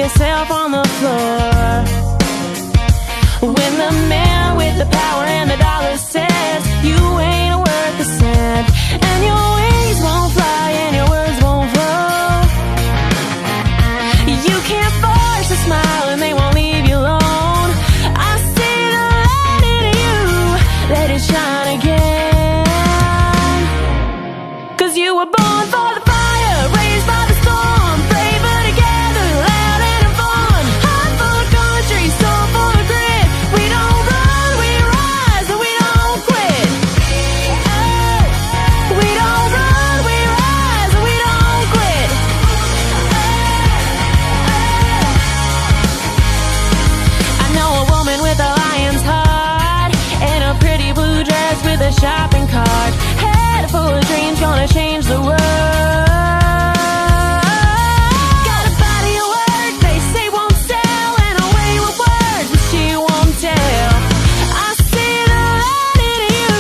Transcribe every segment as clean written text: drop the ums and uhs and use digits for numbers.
yourself on the floor. When the man with the power and the dollar says you ain't worth a cent, and your wings won't fly and your words won't flow, you can't force a smile and they won't leave you alone. I see the light in you, let it shine again. 'Cause you were born for the fire, raised by the storm, brave but together, loud and fun. Heart full of country, soul full of grit. We don't run, we rise, and we don't quit. Oh, we don't run, we rise, and we don't quit. I know a woman with a lion's heart and a pretty blue dress with a shopping cart. Head full of dreams, gonna change the world. Got a body of work they say won't sell, and a way with words but she won't tell. I see the light in you,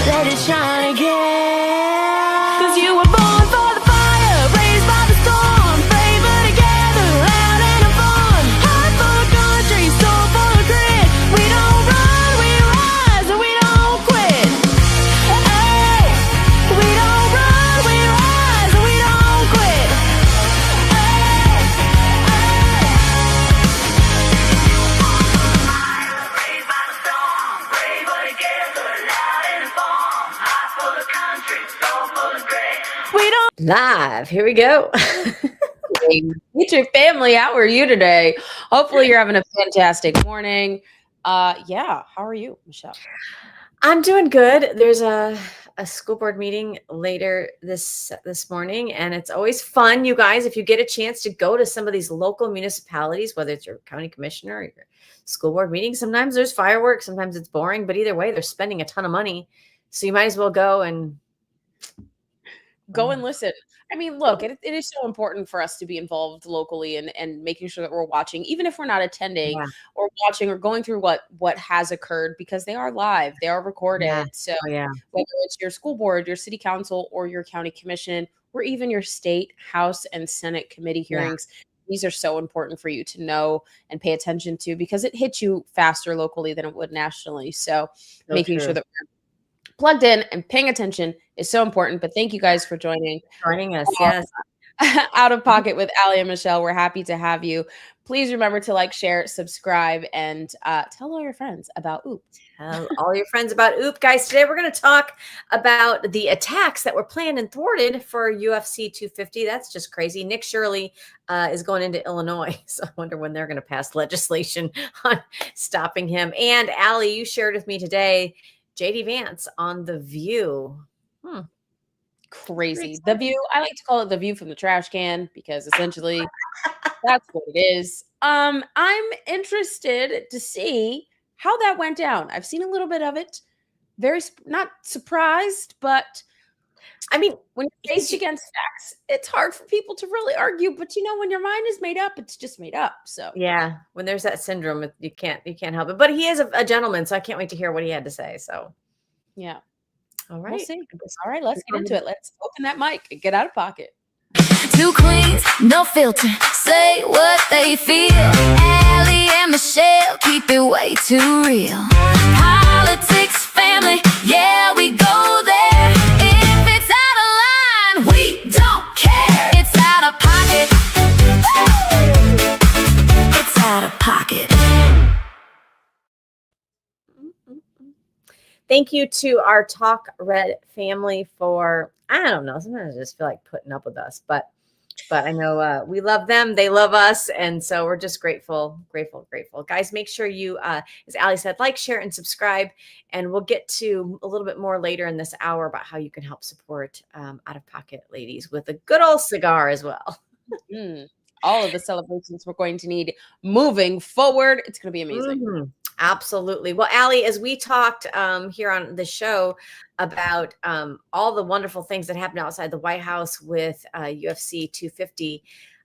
let it shine again. 'Cause you were born for the fire, raised by the storm, brave but together, loud and fun. Heart full of country, soul full of grit. We don't run, we rise, and we don't quit. Hey, we don't run, we rise, and we don't quit. Raised by the storm, brave but together, loud and fun. Heart full of country, soul full of grit. We don't. Live. Here we go. Meet your family. How are you today? Hopefully you're having a fantastic morning. Yeah. How are you, Michelle? I'm doing good. There's a school board meeting later this morning, and it's always fun, you guys, if you get a chance to go to some of these local municipalities, whether it's your county commissioner or your school board meeting. Sometimes there's fireworks, sometimes it's boring, but either way, they're spending a ton of money. So you might as well go and Go and listen. I mean, look, it is so important for us to be involved locally and making sure that we're watching, even if we're not attending Yeah. or watching or going through what has occurred, because they are live, they are recorded. Yeah. So Oh, yeah. whether it's your school board, your city council, or your county commission, or even your state house and senate committee hearings, these are so important for you to know and pay attention to, because it hits you faster locally than it would nationally. So making true. sure that we're plugged in and paying attention is so important. But thank you guys for joining Joining us. Yes. Out of Pocket with Allie and Michelle. We're happy to have you. Please remember to like, share, subscribe, and tell all your friends about OOP. Tell all your friends about OOP. Guys, today we're going to talk about the attacks that were planned and thwarted for UFC 250. That's just crazy. Nick Shirley is going into Illinois, so I wonder when they're going to pass legislation on stopping him. And Allie, you shared with me today JD Vance on The View. Crazy. The View. I like to call it The View from the trash can, because essentially that's what it is. I'm interested to see how that went down. I've seen a little bit of it. Not surprised, but I mean, when you're faced against facts, it's hard for people to really argue. But when your mind is made up, it's just made up. So yeah, when there's that syndrome, you can't help it. But he is a gentleman, so I can't wait to hear what he had to say. So yeah. all right. We'll see. All right, let's get into it. Let's open that mic and get out of pocket. Two queens, no filter, say what they feel. Allie and Michelle keep it way too real. Politics, family, yeah, we go there. If it's out of line, we don't care. It's out of pocket. It's out of pocket. Thank you to our Talk Red family for, I don't know, sometimes I just feel like putting up with us, but I know we love them. They love us. And so we're just grateful. Guys, make sure you, as Allie said, like, share, and subscribe. And we'll get to a little bit more later in this hour about how you can help support Out of Pocket ladies with a good old cigar as well. All of the celebrations we're going to need moving forward. It's going to be amazing. Absolutely. Well, Allie, as we talked here on the show about all the wonderful things that happened outside the White House with UFC 250,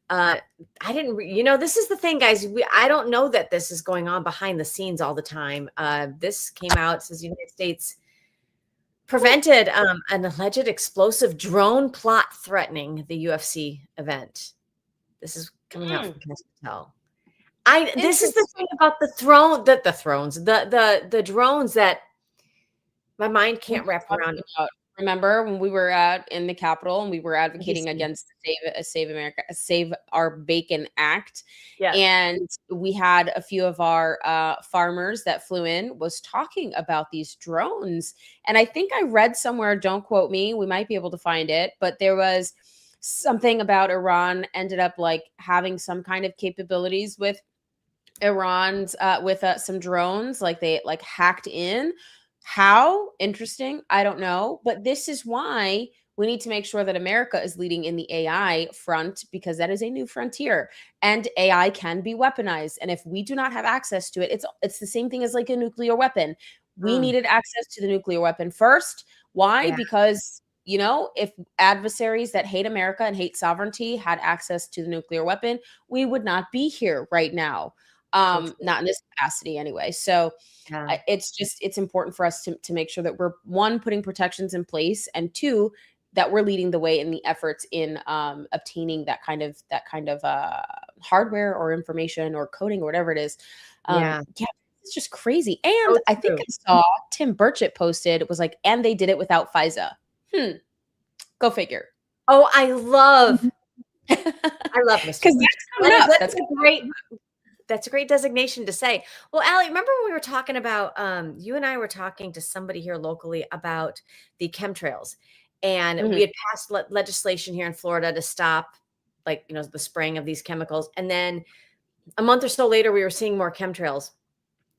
I didn't, this is the thing, guys. I don't know that this is going on behind the scenes all the time. This came out, says the United States prevented an alleged explosive drone plot threatening the UFC event. This is coming out from Mm. Castel. This is the thing about the drones that my mind We can't were wrap talking around. about- Remember when we were in the Capitol and we were advocating DC. against the Save America, Save Our Bacon Act, Yes. and we had a few of our farmers that flew in was talking about these drones, and I think I read somewhere, don't quote me, we might be able to find it, but there was something about Iran ended up like having some kind of capabilities with Iran's with some drones, like they like hacked in. How interesting, I don't know, but this is why we need to make sure that America is leading in the AI front, because that is a new frontier and AI can be weaponized, and if we do not have access to it, it's the same thing as like a nuclear weapon. We needed access to the nuclear weapon first. Why? Yeah. Because if adversaries that hate America and hate sovereignty had access to the nuclear weapon, we would not be here right now. Not in this capacity anyway. So Yeah. it's important for us to make sure that we're, one, putting protections in place, and two, that we're leading the way in the efforts in obtaining that kind of hardware or information or coding or whatever it is. Yeah. It's just crazy. And So I think true. I saw Tim Burchett posted, it was like, and they did it without FISA. Go figure. Oh, I love Mr. Because that's coming up. That's a great designation to say. Well, Allie, remember when we were talking about, you and I were talking to somebody here locally about the chemtrails, and Mhm. we had passed legislation here in Florida to stop, like, the spraying of these chemicals. And then a month or so later, we were seeing more chemtrails.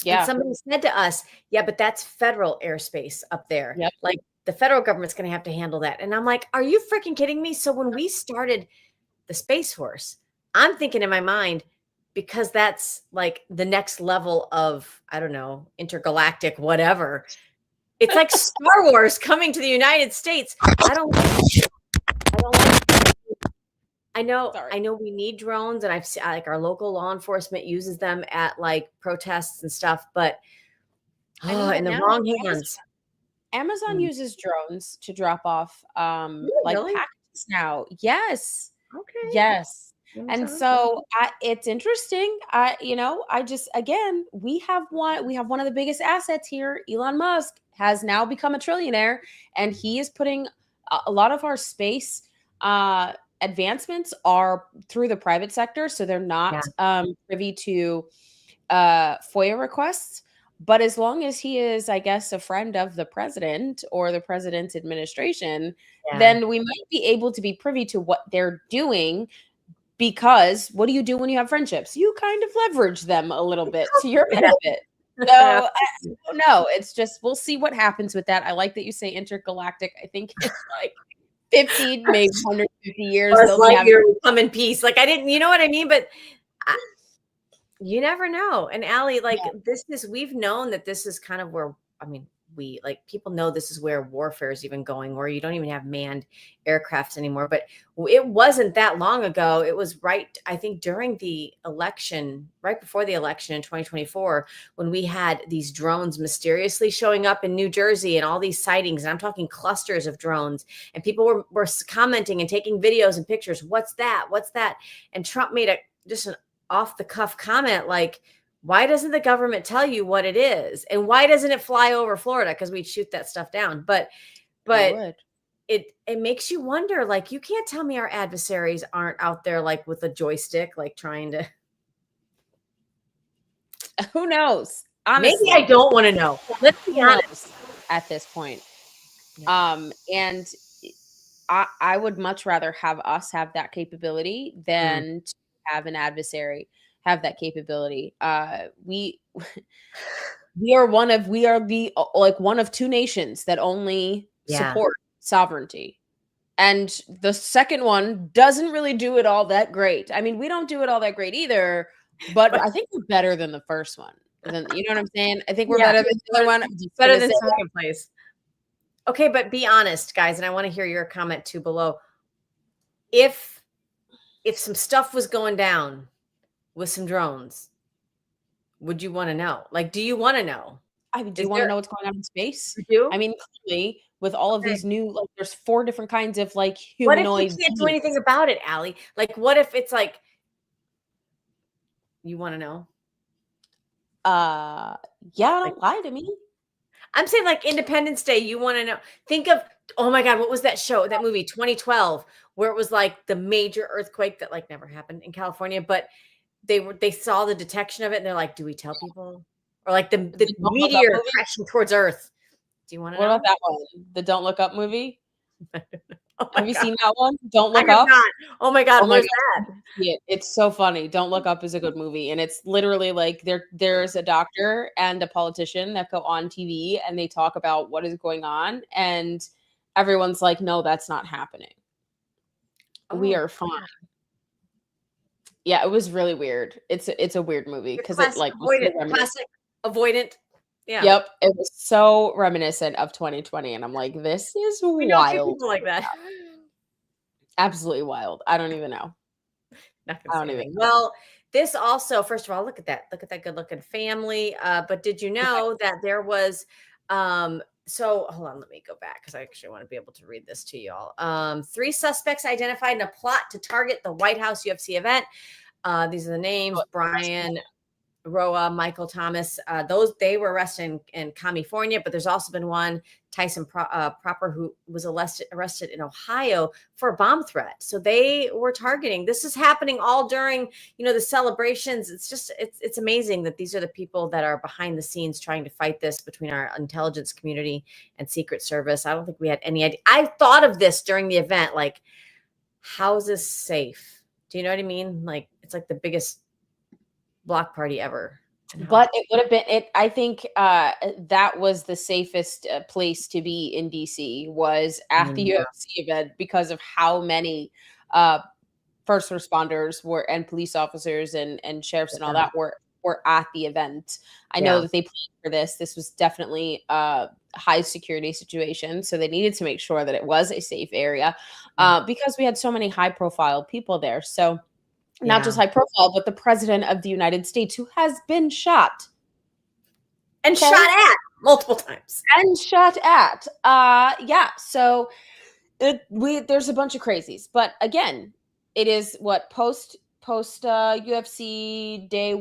And Yeah. somebody said to us, yeah, but that's federal airspace up there. Yep. Like the federal government's going to have to handle that. And I'm like, are you freaking kidding me? So when we started the Space Force, I'm thinking in my mind, because that's like the next level of, I don't know, intergalactic, whatever. It's like Star Wars coming to the United States. I don't like I know we need drones, and I've seen like our local law enforcement uses them at like protests and stuff, but And even in the now, wrong hands. Amazon uses drones to drop off like Really? packages now. Yes. Okay. Yes. And Amazon. so it's interesting. I just, again, we have one of the biggest assets here. Elon Musk has now become a trillionaire, and he is putting a lot of our space advancements are through the private sector, so they're not privy to FOIA requests. But as long as he is, I guess, a friend of the president or the president's administration, then we might be able to be privy to what they're doing. Because what do you do when you have friendships? You kind of leverage them a little bit to your benefit. So I don't know. It's just, we'll see what happens with that. I like that you say intergalactic. I think it's like 50, maybe 150 years. Buzz They'll be having- Lightyear will come in peace. Like, I didn't, you know what I mean? But you never know. And Allie, like we've known that this is kind of where, I mean, people know this is where warfare is even going, where you don't even have manned aircrafts anymore. But it wasn't that long ago. It was I think during the election, right before the election in 2024, when we had these drones mysteriously showing up in New Jersey and all these sightings. And I'm talking clusters of drones, and people were commenting and taking videos and pictures. What's that? What's that? And Trump made just an off the cuff comment like, why doesn't the government tell you what it is? And why doesn't it fly over Florida? Because we'd shoot that stuff down. But it makes you wonder, like, you can't tell me our adversaries aren't out there like with a joystick, like trying to. Who knows? Honestly, Maybe I don't want to know. Let's be honest at this point. And I would much rather have us have that capability than to have an adversary have that capability. We are one of two nations that only support sovereignty. And the second one doesn't really do it all that great. I mean, we don't do it all that great either, but I think we're better than the first one. You know what I'm saying? I think we're better than the other one. Better than second place. Okay, but be honest, guys, and I want to hear your comment too below. If some stuff was going down with some drones, would you want to know? Like, do you want to know? I mean, do you want to know what's going on in space? You do? I mean, clearly, with all of these new, like, there's 4 different kinds of like humanoid. What if you can't do anything about it, Allie? Like, what if it's like You want to know? Yeah, don't lie to me. I'm saying like Independence Day. You want to know? Think of, oh my God, what was that show, that movie 2012, where it was like the major earthquake that like never happened in California, but they saw the detection of it and they're like, do we tell people? Or like the The Don't Look Up meteor movie? crashing towards Earth. Do you want to What know? about that one? The Don't Look Up movie? Oh my Have you God. seen that one? Don't I Look have Up? not. Oh my God, Oh my where's God. that? Yeah, it's so funny. Don't Look Up is a good movie. And it's literally like there's a doctor and a politician that go on TV and they talk about what is going on. And everyone's like, no, that's not happening. We Oh, are fine. Yeah, it was really weird. It's a weird movie because it like was so reminiscent. classic avoidant. Yeah. Yep, it was so reminiscent of 2020, and I'm like, this is We know a few wild. people like that. Absolutely wild. I don't even know. Not I gonna don't say even anything. know. Well, this also, first of all, look at that. Look at that good looking family. But did you know that there was so hold on, let me go back because I actually want to be able to read this to y'all. 3 suspects identified in a plot to target the White House UFC event. These are the names: Brian Roa, Michael Thomas. They were arrested in California, but there's also been one, Tyson Proper, who was arrested in Ohio for a bomb threat. So they were targeting. This is happening all during, the celebrations. It's amazing that these are the people that are behind the scenes trying to fight this between our intelligence community and Secret Service. I don't think we had any idea. I thought of this during the event, like, how is this safe? Do you know what I mean? Like, it's like the biggest block party ever. But it would have been it. I think that was the safest place to be in DC, was at the UFC event, because of how many first responders were, and police officers and sheriffs and all that were at the event. I know that they planned for this. This was definitely a high security situation, so they needed to make sure that it was a safe area because we had so many high profile people there. So not just high profile, but the president of the United States, who has been shot and shot at multiple times and shot at. So there's a bunch of crazies, but again, it is what post UFC day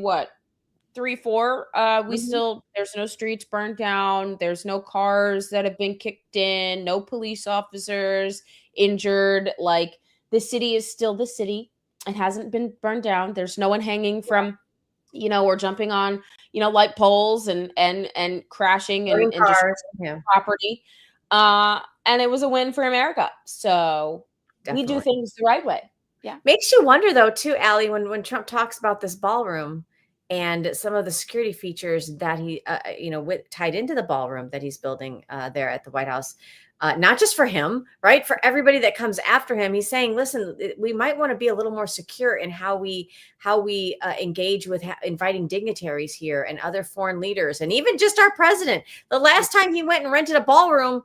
3-4. We still, there's no streets burned down, there's no cars that have been kicked in, no police officers injured. Like, the city is still the city. It hasn't been burned down. There's no one hanging from, or jumping on, light poles and crashing and just property. And it was a win for America. So we do things the right way. Yeah. Makes you wonder though, too, Allie, when Trump talks about this ballroom and some of the security features that he, tied into the ballroom that he's building there at the White House. Not just for him, right? For everybody that comes after him. He's saying, listen, we might want to be a little more secure in how we engage with inviting dignitaries here and other foreign leaders, and even just our president. The last time he went and rented a ballroom,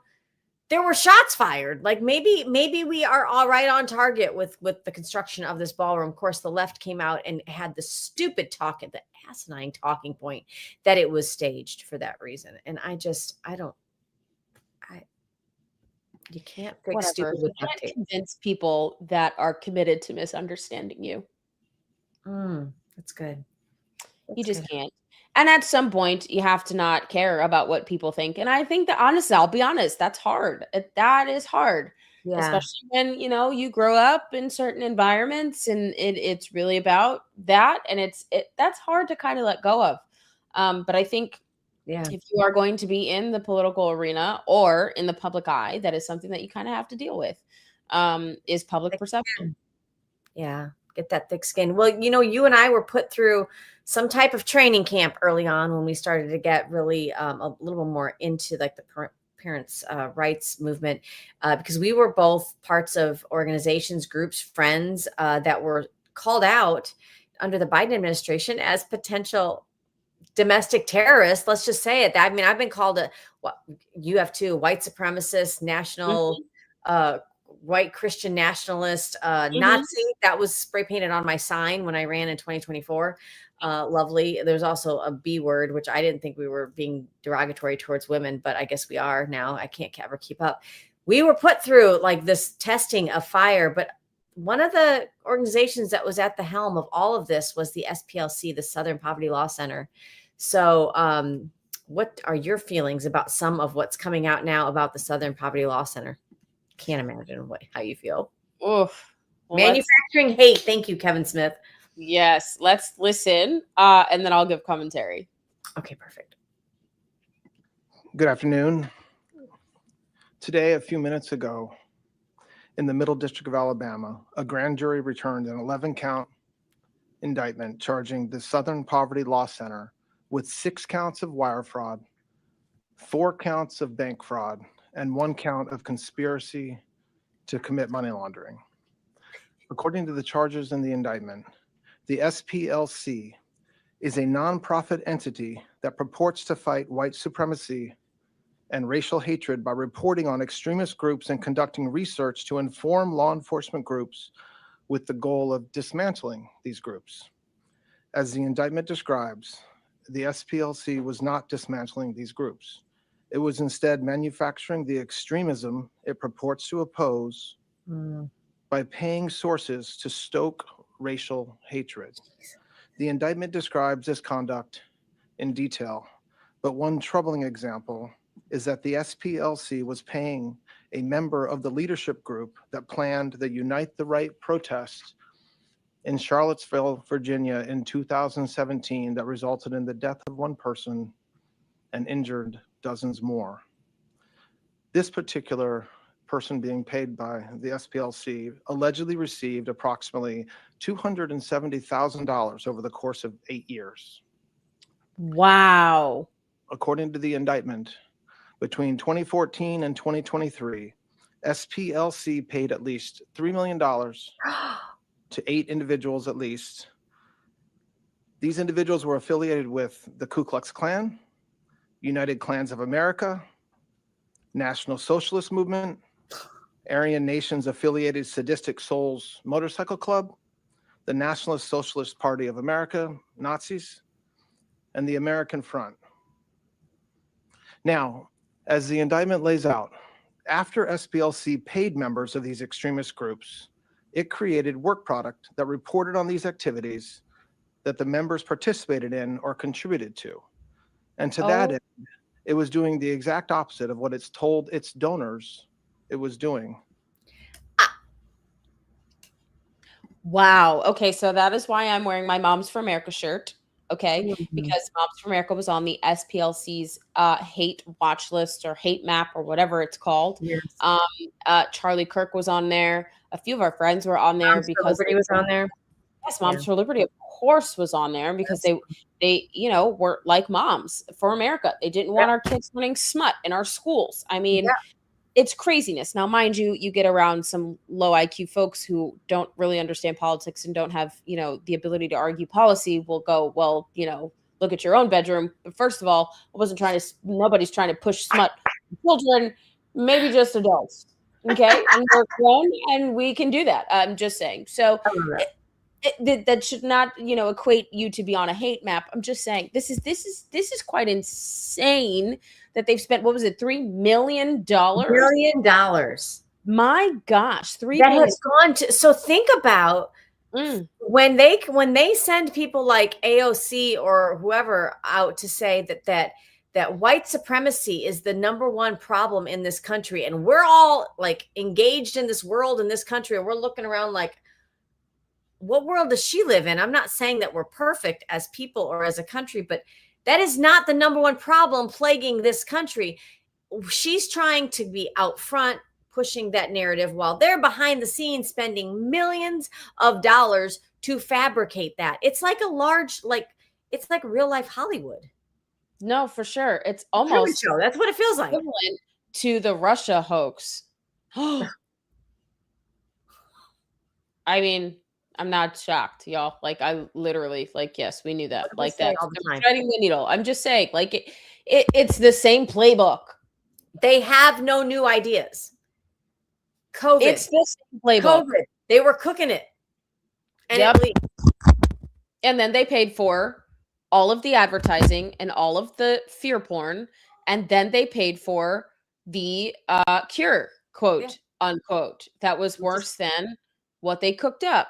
there were shots fired. Like, maybe we are all right on target with the construction of this ballroom. Of course, the left came out and had the stupid the asinine talking point that it was staged for that reason. And you can't fix stupid with duct tape. Convince people that are committed to misunderstanding you. That's good. You just can't. And at some point, you have to not care about what people think. And I think that, honestly, I'll be honest, that's hard. That is hard. Yeah. Especially when, you grow up in certain environments and it's really about that. And that's hard to kind of let go of. But I think if you are going to be in the political arena or in the public eye, that is something that you kind of have to deal with, is public perception. Yeah. Get that thick skin. Well, you and I were put through some type of training camp early on when we started to get really a little more into like the parents' rights movement, because we were both parts of organizations, groups, friends that were called out under the Biden administration as potential domestic terrorists. Let's just say it. I mean, I've been called you have too, white supremacist, national, white Christian nationalist, Nazi. That was spray painted on my sign when I ran in 2024. Lovely. There's also a B word, which I didn't think we were being derogatory towards women, but I guess we are now. I can't ever keep up. We were put through like this testing of fire, but one of the organizations that was at the helm of all of this was the SPLC, the Southern Poverty Law Center. So, what are your feelings about some of what's coming out now about the Southern Poverty Law Center? Can't imagine how you feel. Oof. Well, Manufacturing hate. Thank you, Kevin Smith. yes, let's listen, and then I'll give commentary. Okay, perfect. Good afternoon. Today, a few minutes ago, in the Middle District of Alabama, a grand jury returned an 11-count indictment charging the Southern Poverty Law Center with 6 counts of wire fraud, 4 counts of bank fraud, and 1 count of conspiracy to commit money laundering. According to the charges in the indictment, the SPLC is a nonprofit entity that purports to fight white supremacy and racial hatred by reporting on extremist groups and conducting research to inform law enforcement groups with the goal of dismantling these groups. As the indictment describes, the SPLC was not dismantling these groups. It was instead manufacturing the extremism it purports to oppose by paying sources to stoke racial hatred. The indictment describes this conduct in detail, but one troubling example is that the SPLC was paying a member of the leadership group that planned the Unite the Right protest in Charlottesville, Virginia in 2017 that resulted in the death of 1 person and injured dozens more. This particular person being paid by the SPLC allegedly received approximately $270,000 over the course of 8 years. Wow. According to the indictment, between 2014 and 2023, SPLC paid at least $3 million to 8 individuals at least. These individuals were affiliated with the Ku Klux Klan, United Klans of America, National Socialist Movement, Aryan Nations Affiliated Sadistic Souls Motorcycle Club, the Nationalist Socialist Party of America, Nazis, and the American Front. Now, as the indictment lays out, after SPLC paid members of these extremist groups, it created work product that reported on these activities that the members participated in or contributed to. And to that end, it was doing the exact opposite of what it's told its donors it was doing. Wow. Okay, so that is why I'm wearing my Moms for America shirt. Okay, because Moms for America was on the SPLC's hate watch list or hate map or whatever it's called. Yes. Charlie Kirk was on there. A few of our friends were on there because Liberty was on there. Yes, Moms for Liberty, of course, was on there because they were like Moms for America. They didn't want our kids learning smut in our schools. I mean, it's craziness. Now, mind you, you get around some low IQ folks who don't really understand politics and don't have, the ability to argue policy will go, well, look at your own bedroom. But first of all, nobody's trying to push smut children, maybe just adults. Okay. And we're grown and we can do that. I'm just saying. So that should not, equate you to be on a hate map. I'm just saying this is quite insane that they've spent, what was it, $3 million? $1 million. My gosh, $3 that million. has gone to. So think about when they send people like AOC or whoever out to say that white supremacy is the #1 problem in this country, and we're all like engaged in this world in this country, and we're looking around like, what world does she live in? I'm not saying that we're perfect as people or as a country, but that is not the #1 problem plaguing this country. She's trying to be out front, pushing that narrative while they're behind the scenes spending millions of dollars to fabricate that. It's like it's like real life Hollywood. No, for sure. It's almost show. That's what it feels like. Equivalent to the Russia hoax. I mean, I'm not shocked, y'all. Like, I literally, yes, we knew that. Like that, all the time. threading the needle. I'm just saying, it's the same playbook. They have no new ideas. COVID. It's the same playbook. COVID. They were cooking it. And Yep. it leaked. And then they paid for all of the advertising and all of the fear porn. And then they paid for the cure, quote, unquote. That was worse than what they cooked up.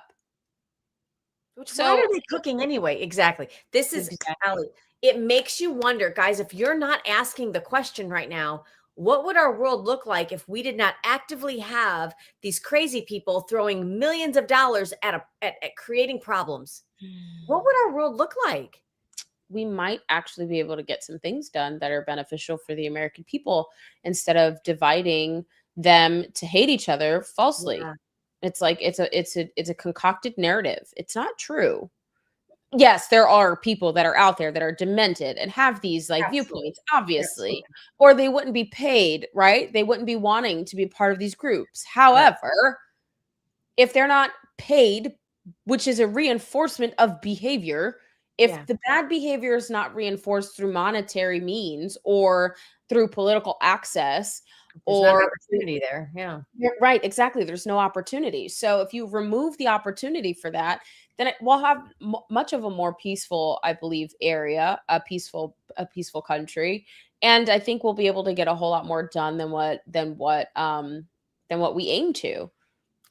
Why So are they cooking anyway? Exactly. This is Exactly. Allie. It makes you wonder, guys, if you're not asking the question right now, what would our world look like if we did not actively have these crazy people throwing millions of dollars at creating problems? What would our world look like? we might actually be able to get some things done that are beneficial for the American people instead of dividing them to hate each other falsely. Yeah. It's like it's a concocted narrative. It's not true. Yes, there are people that are out there that are demented and have these like Absolutely. viewpoints, obviously, Absolutely. or they wouldn't be paid, right? They wouldn't be wanting to be part of these groups. However, if they're not paid, which is a reinforcement of behavior, if Yeah. the bad behavior is not reinforced through monetary means or through political access, There's not an or opportunity there. Yeah. right, exactly, there's no opportunity. So if you remove the opportunity for that, then it will have much of a more peaceful, I believe, area, a peaceful country, and I think we'll be able to get a whole lot more done than what we aim to.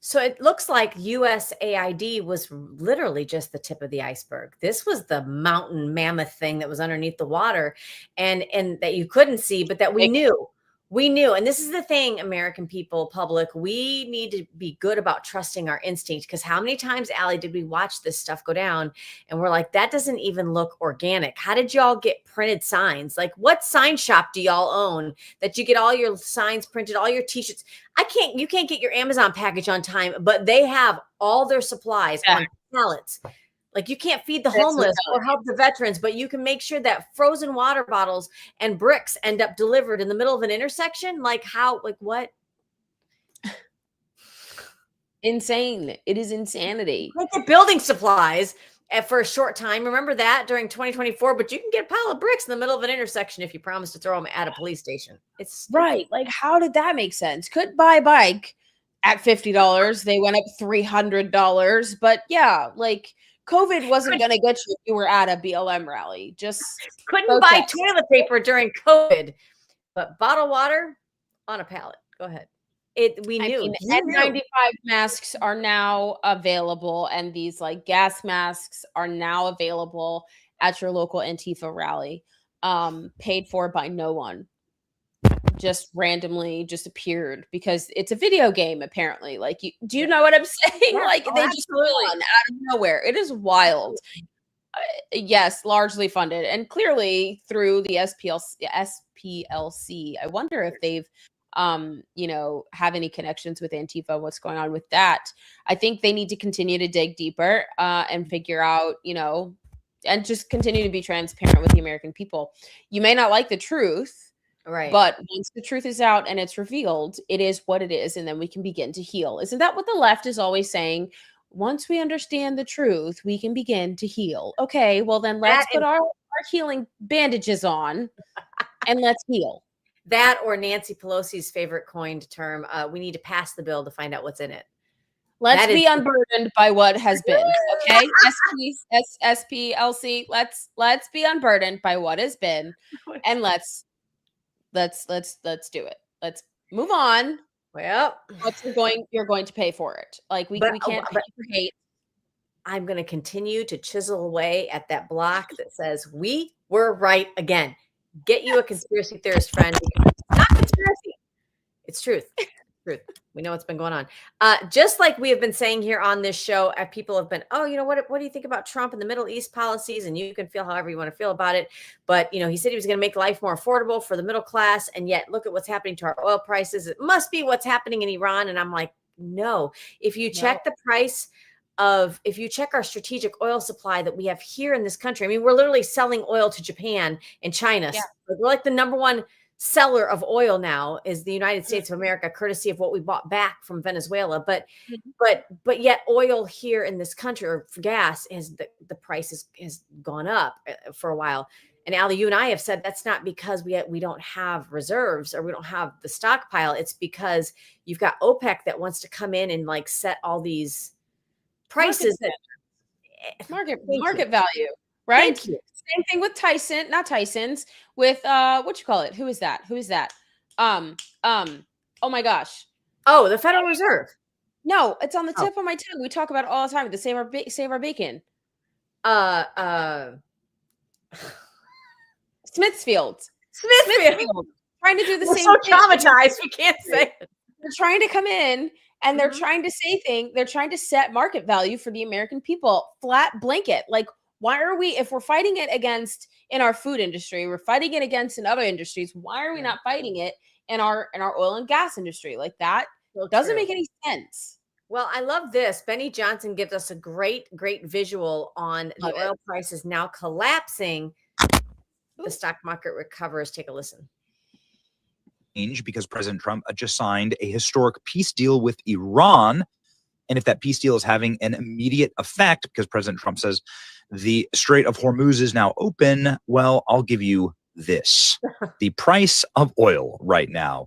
So it looks like USAID was literally just the tip of the iceberg. This was the mountain mammoth thing that was underneath the water and that you couldn't see, but that we knew. We knew. And this is the thing, American people, public, we need to be good about trusting our instinct. Because how many times, Allie, did we watch this stuff go down and we're like, that doesn't even look organic. How did y'all get printed signs? Like, what sign shop do y'all own that you get all your signs printed, all your t-shirts? You can't get your Amazon package on time, but they have all their supplies on pallets. Like, you can't feed the homeless or help the veterans, but you can make sure that frozen water bottles and bricks end up delivered in the middle of an intersection. Like, how, like, what? Insane. It is insanity. Like the building supplies for a short time. Remember that during 2024, but you can get a pile of bricks in the middle of an intersection if you promise to throw them at a police station. It's stupid. Right. Like, how did that make sense? Could buy a bike at $50. They went up $300. But yeah, like COVID wasn't going to get you if you were at a BLM rally. Just couldn't buy toilet paper during COVID, but bottled water on a pallet. Go ahead. We knew. N95 masks are now available, and these like gas masks are now available at your local Antifa rally, paid for by no one. Just randomly just appeared because it's a video game, apparently. Like, do you know what I'm saying? Yeah. Like, Oh, they just run out of nowhere. It is wild. Yes, largely funded, and clearly through the SPLC. I wonder if they've have any connections with Antifa, what's going on with that. I think they need to continue to dig deeper and figure out, and just continue to be transparent with the American people. You may not like the truth, right? But once the truth is out and it's revealed, it is what it is, and then we can begin to heal. Isn't that what the left is always saying? Once we understand the truth, we can begin to heal. Okay, well then let's put our healing bandages on and let's heal. That, or Nancy Pelosi's favorite coined term, we need to pass the bill to find out what's in it. Let's be unburdened by what has been. Okay, SPLC. Let's be unburdened by what has been, and let's do it. Let's move on. Well, you're going to pay for it. Like we can't pay for hate. I'm going to continue to chisel away at that block that says we were right again. Get you a conspiracy theorist friend. It's not conspiracy. It's truth. Truth. We know what's been going on. Just like we have been saying here on this show, people have been, what do you think about Trump and the Middle East policies? And you can feel however you want to feel about it. But, he said he was going to make life more affordable for the middle class. And yet look at what's happening to our oil prices. It must be what's happening in Iran. And I'm like, no. If you check the price if you check our strategic oil supply that we have here in this country, I mean, we're literally selling oil to Japan and China. Yeah. So we're like the number one seller of oil now is the United States of America, courtesy of what we bought back from Venezuela. But yet oil here in this country, or for gas, is the price has gone up for a while. And Allie, you and I have said that's not because we don't have reserves or we don't have the stockpile. It's because you've got OPEC that wants to come in and like set all these prices market value, right? Thank you. Same thing with not Tyson's, with what you call it? Who is that? Oh my gosh. Oh, the Federal Reserve. No, it's on the Oh. tip of my tongue. We talk about it all the time. To save our bacon. Uh, Smithfield. Smithfield. Trying to do the We're same so thing. traumatized. We can't say it. They're trying to come in and they're Mhm. trying to say things. They're trying to set market value for the American people. Flat blanket. Like, why are we, if we're fighting it against in our food industry, we're fighting it against in other industries, why are we not fighting it in our oil and gas industry? Like, that So doesn't true. make any sense. Well, I love this. Benny Johnson gives us a great visual on the Love it. oil prices now collapsing. The stock market recovers. Take a listen. Because President Trump just signed a historic peace deal with Iran. And if that peace deal is having an immediate effect, because President Trump says the Strait of Hormuz is now open, well, I'll give you this. The price of oil right now.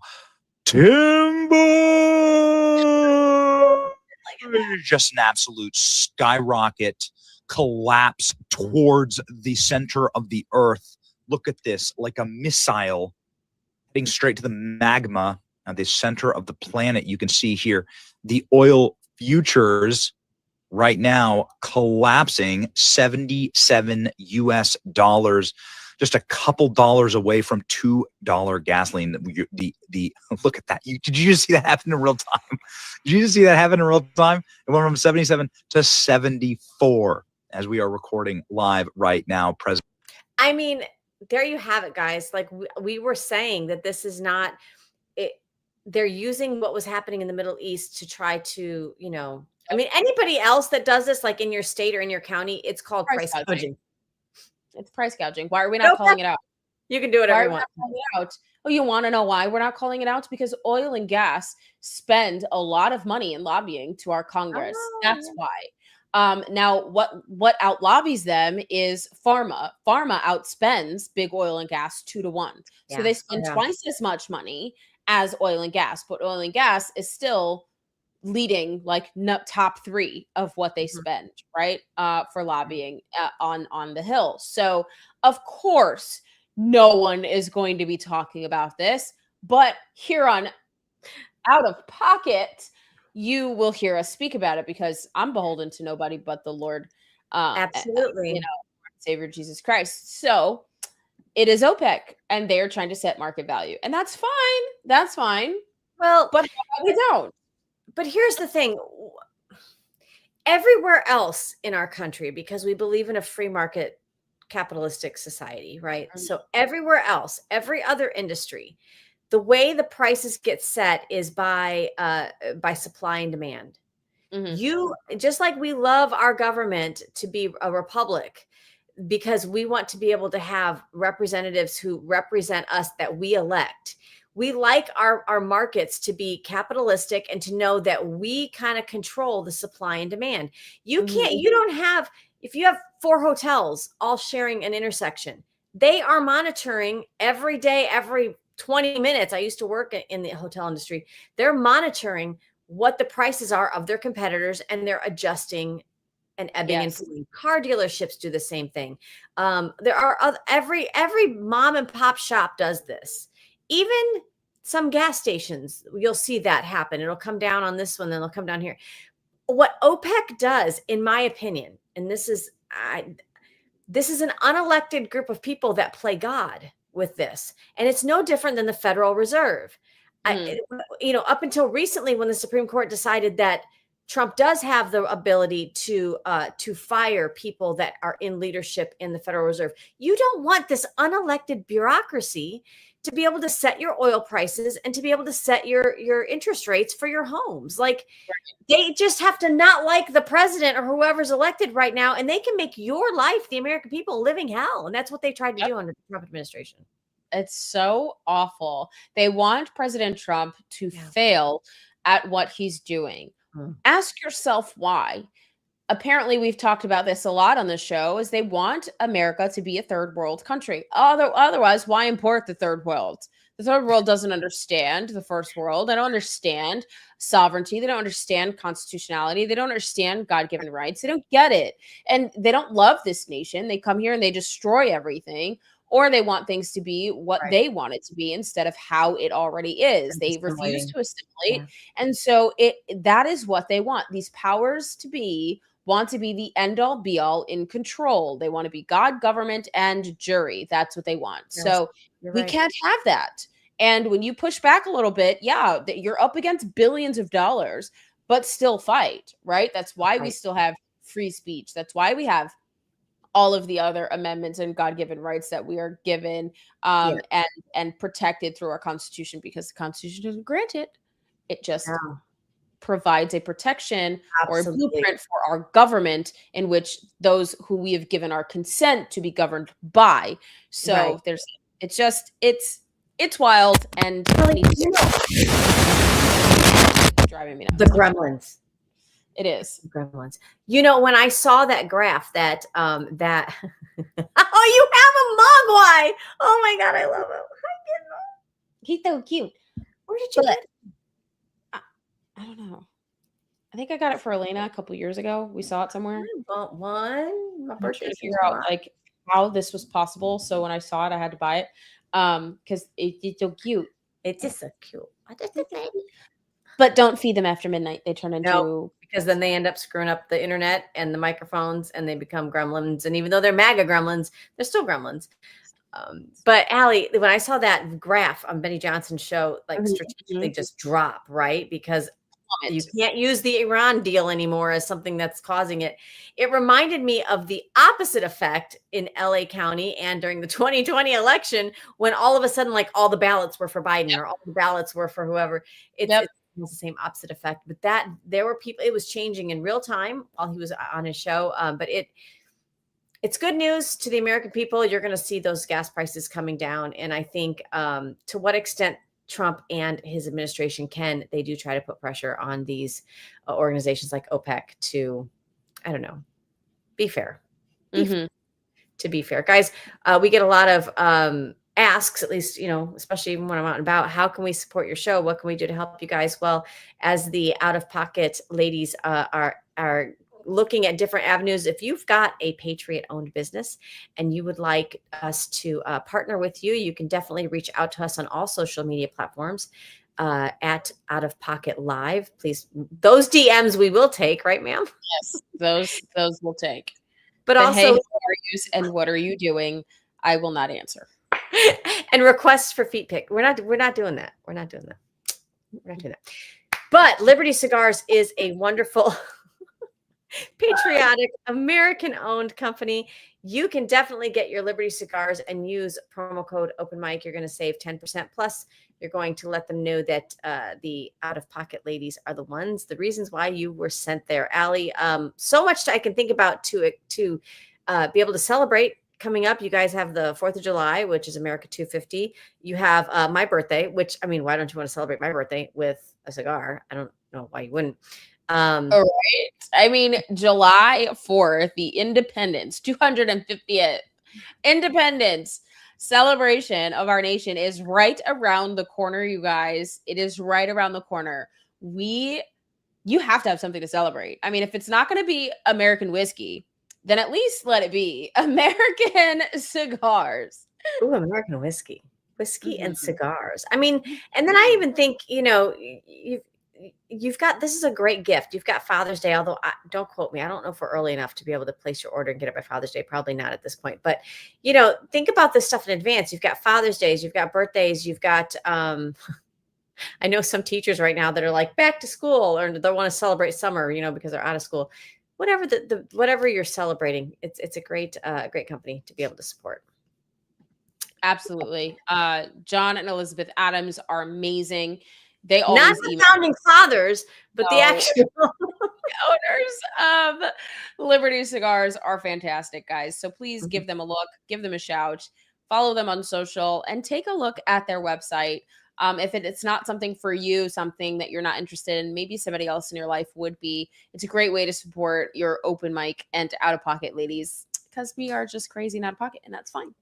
Timber! Just an absolute skyrocket, collapse towards the center of the earth. Look at this, like a missile heading straight to the magma at the center of the planet. You can see here the oil futures right now collapsing 77 US dollars, just a couple dollars away from $2 gasoline. The look at that. Did you just see that happen in real time? Did you just see that happen in real time? It went from 77 to 74 as we are recording live right now. I mean, there you have it, guys. Like we were saying that this is not it. They're using what was happening in the Middle East to try to, I mean, anybody else that does this, like in your state or in your county, it's called price gouging. It's price gouging. Why are we not calling it out? You can do whatever you want. Calling it out? Oh, you want to know why we're not calling it out? Because oil and gas spend a lot of money in lobbying to our Congress. That's why. Now, what out lobbies them is pharma. Pharma outspends big oil and gas 2 to 1. So they spend twice as much money as oil and gas, but oil and gas is still leading like top 3 of what they spend, right? For lobbying on the Hill. So of course, no one is going to be talking about this, but here on Out of Pocket, you will hear us speak about it because I'm beholden to nobody but the Lord, Absolutely, Savior Jesus Christ. So it is OPEC, and they're trying to set market value, and that's fine. That's fine. Well, but we don't. But here's the thing: everywhere else in our country, because we believe in a free market capitalistic society, right? So everywhere else, every other industry, the way the prices get set is by supply and demand. You just like we love our government to be a republic because we want to be able to have representatives who represent us that we elect. We like our markets to be capitalistic and to know that we kind of control the supply and demand. You can't, you don't have, if you have 4 hotels all sharing an intersection, they are monitoring every day, every 20 minutes. I used to work in the hotel industry. They're monitoring what the prices are of their competitors and they're adjusting and ebbing and flowing. Car dealerships do the same thing. There are every mom and pop shop does this. Even some gas stations, you'll see that happen. It'll come down on this one, then it'll come down here. What OPEC does, in my opinion, and this is an unelected group of people that play God with this, and it's no different than the Federal Reserve. Up until recently, when the Supreme Court decided that Trump does have the ability to fire people that are in leadership in the Federal Reserve, you don't want this unelected bureaucracy to be able to set your oil prices and to be able to set your interest rates for your homes. Like they just have to not like the president or whoever's elected right now, and they can make your life, the American people, living hell. And that's what they tried to do under the Trump administration. It's so awful. They want President Trump to fail at what he's doing. Ask yourself why. Apparently, we've talked about this a lot on the show, is they want America to be a third world country. Otherwise, why import the third world? The third world doesn't understand the first world. They don't understand sovereignty. They don't understand constitutionality. They don't understand God-given rights. They don't get it. And they don't love this nation. They come here and they destroy everything. or they want things to be what Right. they want it to be instead of how it already is. And They refuse assimilating. to assimilate. Yeah. And so that is what they want. These powers to be want to be the end all be all in control. They want to be God, government, and jury. That's what they want. Yes, So you're we right. can't have that. And when you push back a little bit, yeah, that you're up against billions of dollars, but still fight, right? That's why we Right. still have free speech. That's why we have all of the other amendments and God-given rights that we are given Yeah. and protected through our Constitution, because the Constitution doesn't grant it. It just No, provides a protection or a absolutely. blueprint for our government in which those who we have given our consent to be governed by. So Right. it's wild and Shirley, needs you to know, driving me nuts. the gremlins. It is. Gremlins. You know, when I saw that graph that that oh, you have a mogwai. Oh my god, I love him. He's so cute. Where did you But- get it? I don't know. I think I got it for Elena a couple years ago. We saw it somewhere. I bought one. My I'm trying birthday to figure out like how this was possible. So when I saw it, I had to buy it. Because it's so cute. It's just so cute. I just a baby. But don't feed them after midnight. They turn into No. Because then they end up screwing up the internet and the microphones and they become gremlins. And even though they're MAGA gremlins, they're still gremlins. But Allie, when I saw that graph on Benny Johnson's show, like Mhm, strategically mhm. just drop, right? Because you Vomit. can't use the Iran deal anymore as something that's causing it. It reminded me of the opposite effect in LA County and during the 2020 election, when all of a sudden, like all the ballots were for Biden or all the ballots were for whoever. It's the same opposite effect. But that there were people, it was changing in real time while he was on his show. But it's good news to the American people. You're going to see those gas prices coming down. And I think to what extent Trump and his administration they do try to put pressure on these organizations like OPEC to, I don't know, be fair. Mhm. To be fair, guys, we get a lot of asks, at least, you know, especially when I'm out and about. How can we support your show? What can we do to help you guys? Well, as the Out of Pocket ladies are looking at different avenues. If you've got a Patriot-owned business and you would like us to partner with you, you can definitely reach out to us on all social media platforms at Out of Pocket Live. Please, those DMs we will take, right, ma'am? Yes, those will take. But Hey, also, how are you and what are you doing? I will not answer. and requests for feet pic. We're not doing that. We're not doing that. But Liberty Cigars is a wonderful patriotic American-owned company. You can definitely get your Liberty Cigars and use promo code Open Mic. You're going to save 10%. Plus, you're going to let them know that the out-of-pocket ladies are the ones, the reasons why you were sent there. Allie, so much I can think about to be able to celebrate coming up. You guys have the 4th of July, which is America 250. You have my birthday, which, I mean, why don't you want to celebrate my birthday with a cigar? I don't know why you wouldn't. All right. I mean, July 4th, the Independence, 250th Independence celebration of our nation is right around the corner, you guys. It is right around the corner. You have to have something to celebrate. I mean, if it's not going to be American whiskey, then at least let it be American cigars. Ooh, American whiskey and cigars. I mean, and then I even think, you know, you've got, this is a great gift. You've got Father's Day, although don't quote me. I don't know if we're early enough to be able to place your order and get it by Father's Day. Probably not at this point, but you know, think about this stuff in advance. You've got Father's Days, you've got birthdays, you've got, I know some teachers right now that are like back to school or they want to celebrate summer, you know, because they're out of school. Whatever whatever you're celebrating, it's a great company to be able to support. Absolutely. John and Elizabeth Adams are amazing. They always Not the founding fathers, but the No. actual owners of Liberty Cigars are fantastic, guys. So please give them a look, give them a shout, follow them on social, and take a look at their website. If it's not something for you, something that you're not interested in, maybe somebody else in your life would be. It's a great way to support your open mic and out of pocket ladies, because we are just crazy and out of pocket, and that's fine.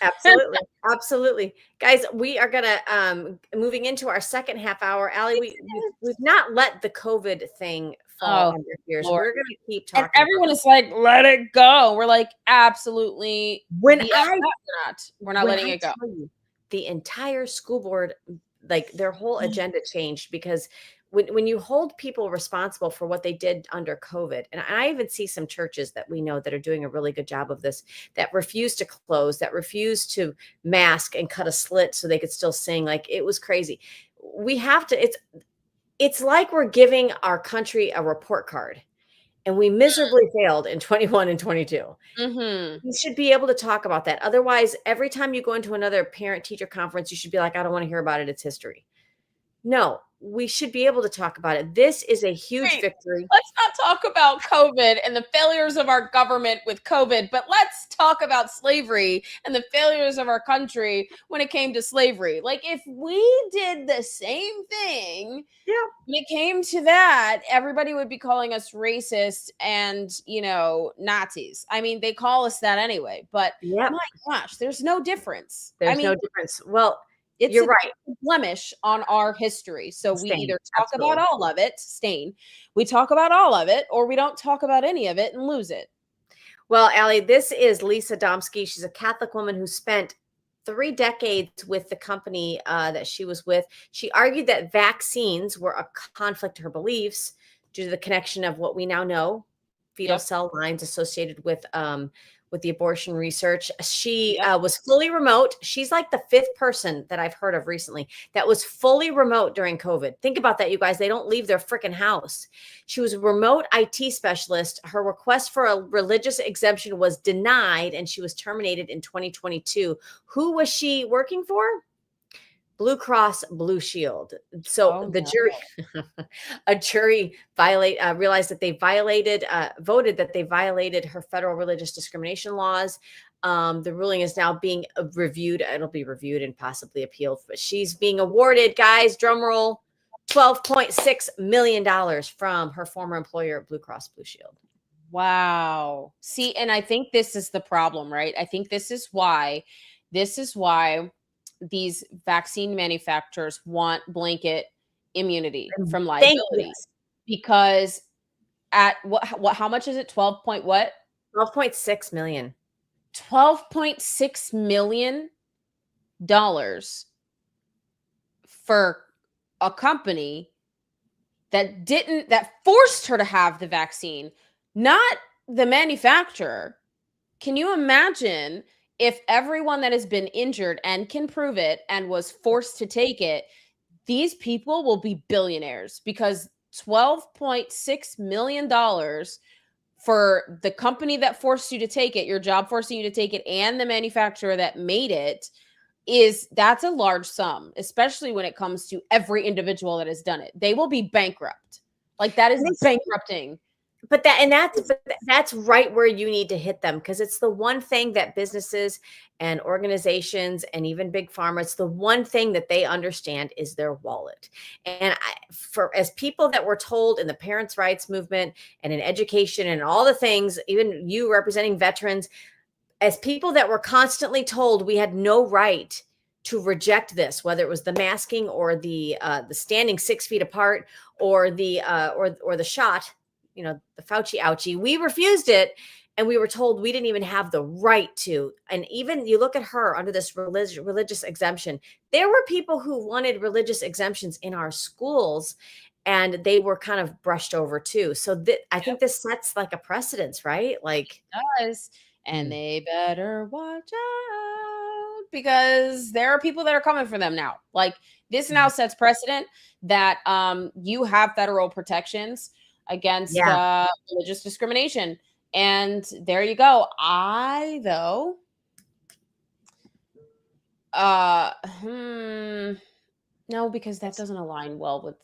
Absolutely. Absolutely. Guys, we are going to moving into our second half hour. Allie, we've not let the COVID thing fall Oh, on your ears. Lord. We're going to keep And talking everyone about is like, let it go. We're like, absolutely. When BS I- that. We're not when letting I it go. tell you, the entire school board, like their whole agenda changed because when you hold people responsible for what they did under COVID, and I even see some churches that we know that are doing a really good job of this, that refuse to close, that refuse to mask and cut a slit so they could still sing. Like it was crazy. We have to, it's like we're giving our country a report card. And we miserably failed in 21 and 22. Mm-hmm. You should be able to talk about that. Otherwise, every time you go into another parent teacher conference, you should be like, I don't want to hear about it. It's history. No, we should be able to talk about it. This is a huge Wait. victory. Let's not talk about COVID and the failures of our government with COVID, but let's talk about slavery and the failures of our country when it came to slavery. Like, if we did the same thing, Yeah. when it came to that, everybody would be calling us racist and, Nazis. I mean, they call us that anyway, but Yeah. my gosh, there's no difference. There's I mean, no difference. Well, it's you're a right. blemish on our history. So we Stain, either talk absolutely. about all of it, stain, we talk about all of it, or we don't talk about any of it and lose it. Well, Allie, this is Lisa Domsky. She's a Catholic woman who spent 3 decades with the company that she was with. She argued that vaccines were a conflict to her beliefs due to the connection of what we now know, fetal Yep. cell lines associated with the abortion research. She Yep. was fully remote. She's like the 5th person that I've heard of recently that was fully remote during COVID. Think about that, you guys. They don't leave their freaking house. She was a remote IT specialist. Her request for a religious exemption was denied, and she was terminated in 2022. Who was she working for? Blue Cross Blue Shield. So the jury, a jury realized that they voted that they violated her federal religious discrimination laws. The ruling is now being reviewed. It'll be reviewed and possibly appealed. But she's being awarded, guys, drum roll, $12.6 million from her former employer, Blue Cross Blue Shield. Wow. See, and I think this is the problem, right? I think this is why these vaccine manufacturers want blanket immunity from Thank liability. you. Because at how much is it? 12 point what? $12.6 million. $12.6 million for a company that forced her to have the vaccine, not the manufacturer. Can you imagine if everyone that has been injured and can prove it and was forced to take it, these people will be billionaires because $12.6 million for the company that forced you to take it, your job forcing you to take it, and the manufacturer that made it, that's a large sum, especially when it comes to every individual that has done it. They will be bankrupt. Like, that is bankrupting. But that's right where you need to hit them, because it's the one thing that businesses and organizations and even big pharma, it's the one thing that they understand is their wallet. And as people that were told in the parents' rights movement and in education and all the things, even you representing veterans, as people that were constantly told we had no right to reject this, whether it was the masking or the standing 6 feet apart or the shot, the Fauci ouchie, we refused it. And we were told we didn't even have the right to. And even you look at her under this religious exemption, there were people who wanted religious exemptions in our schools, and they were kind of brushed over too. So I think this sets like a precedence, right? Like it does. And they better watch out, because there are people that are coming for them now. Like, this now sets precedent that you have federal protections against religious discrimination. And there you go. No, because that doesn't align well with